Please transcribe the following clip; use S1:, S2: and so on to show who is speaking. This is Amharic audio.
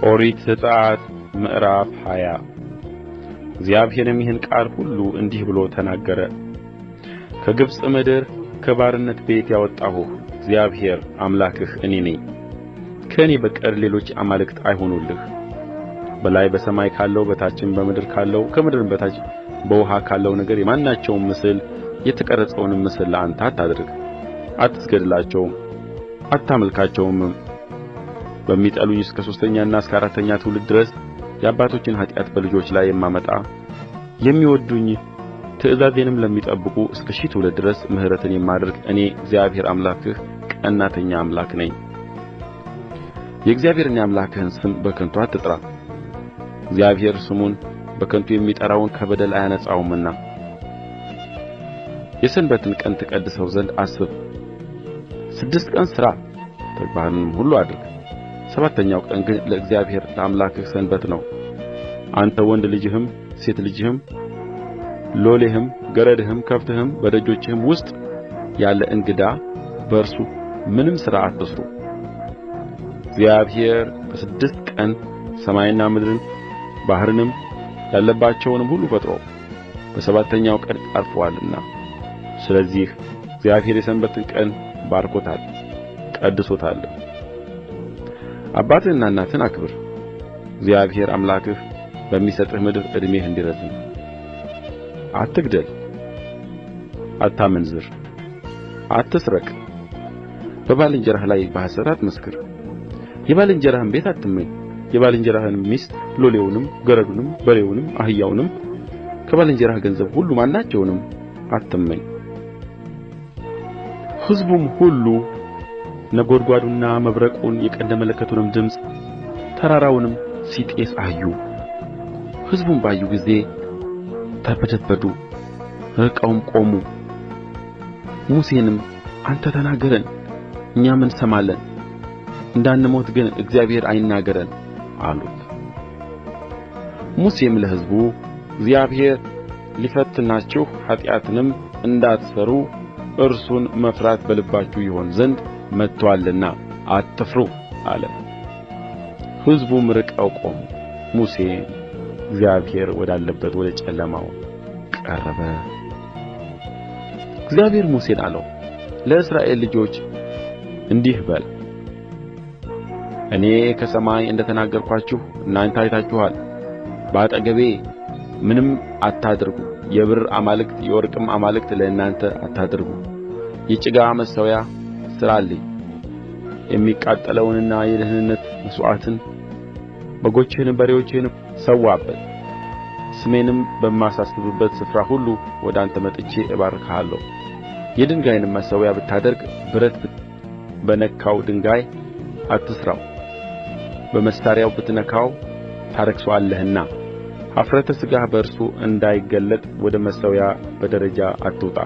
S1: ኦሪት ዘጽአት ምዕራፍ 20 እግዚአብሔርም ይህን ቃል ሁሉ እንዲህ ብሎ ተናገረ። ከግብፅ ምድር ከባርነት ቤት ያወጣሁህ እግዚአብሔር አምላክህ እኔ ነኝ። ከእኔ በቀር ሌሎች አማልክት አይሁኑልህ። በላይ በሰማይ ካለው በታችም በምድር ካለው ከምድርም በታች በውኃ ካለው ነገር የማናቸውም ምስል የተቀረጸውንም ምስል ለአንተ አታድርግ። አትስገድላቸውም፣ አታምልካቸውም። በሚጠሉኝ እስከ ሦስተኛና እስከ አራተኛ ትውልድ ድረስ የአባቶችን ኃጢአት በልጆች ላይ የማመጣ የሚወድዱኝ ትእዛዜንም ለሚጠብቁ እስከ 1000 ትውልድ ድረስ ምሕረትን የማደርግ እኔ እግዚአብሔር አምላክህ ቀናተኛ አምላክ ነኝ። የእግዚአብሔርን የአምላክህን ስም በከንቱ አትጥራ። እግዚአብሔር ስሙን በከንቱ የሚጠራውን ከበደል አያነጻውምና። የሰንበትን ቀን ትቀድሰው ዘንድ አስብ። 6 ቀን ሥራ፣ ተግባርንም ሁሉ አድርግ። 7ኛው ቀን ግን ለእግዚአብሔር ለአምላክህ ሰንበት ነው። አንተ ወንድ ልጅህም ሴት ልጅህም ሎሌህም ገረድህም ከብትህም በደጆችህም ውስጥ ያለ እንግዳ በእርሱ ምንም ሥራ አትሥሩ። እግዚአብሔር በ6 ቀን ሰማይና ምድርን ባሕርንም ያለባቸውንም ሁሉ ፈጥሮ በ7ኛው ቀን ዐርፎአልና። ስለዚህ እግዚአብሔር የሰንበትን ቀን ባርኮታል ቀድሶታል። አባትህንና እናትህን አክብር፣ እግዚአብሔር አምላክህ በሚሰጥህ ምድር ዕድሜህ እንዲረዝም። አትግደል፣ አታመንዝር፣ አትስረቅ፣ በባልንጀራህ ላይ በሐሰት አትመስክር። የባልንጀራህን ቤት አትመኝ። የባልንጀራህን ሚስት ሎሌውንም ገረዱንም በሬውንም አህያውንም ከባልንጀራህ ገንዘብ ሁሉ ማናቸውንም አትመኝ። ሕዝቡም ሁሉ ነጐድጓዱንና መብረቁን የቀንደ መለከቱንም ድምፅ ተራራውንም ሲጤስ አዩ። ሕዝቡም ባዩ ጊዜ ተርበደበዱ፣ ርቀውም ቆሙ። ሙሴንም አንተ ተናገረን እኛም እንሰማለን፣ እንዳንሞት ግን እግዚአብሔር አይናገረን አሉት። ሙሴም ለሕዝቡ እግዚአብሔር ሊፈትናችሁ ኃጢአትንም እንዳትሠሩ እርሱን መፍራት በልባችሁ ይሆን ዘንድ መጥቶአልና አትፍሩ አለ። ሕዝቡም ርቀው ቆሙ። ሙሴ እግዚአብሔር ወዳለበት ወደ ጨለማው ቀረበ። እግዚአብሔር ሙሴን አለው፣ ለእስራኤል ልጆች እንዲህ በል፣ እኔ ከሰማይ እንደ ተናገርኋችሁ እናንተ አይታችኋል። በአጠገቤ ምንም አታድርጉ። የብር አማልክት የወርቅም አማልክት ለእናንተ አታድርጉ። የጭቃ መሠዊያ ሥራልኝ፣ የሚቃጠለውንና የደኅንነት መሥዋዕትን በጎችህንም በሬዎችህንም ሰዋበት። ስሜንም በማሳስብበት ስፍራ ሁሉ ወደ አንተ መጥቼ እባርክሃለሁ። የድንጋይንም መሠዊያ ብታደርግ ብረት በነካው ድንጋይ አትሥራው፣ በመሣሪያው ብትነካው ታረክሰዋለህና። ኀፍረተ ሥጋህ በእርሱ እንዳይገለጥ ወደ መሠዊያ በደረጃ አትውጣ።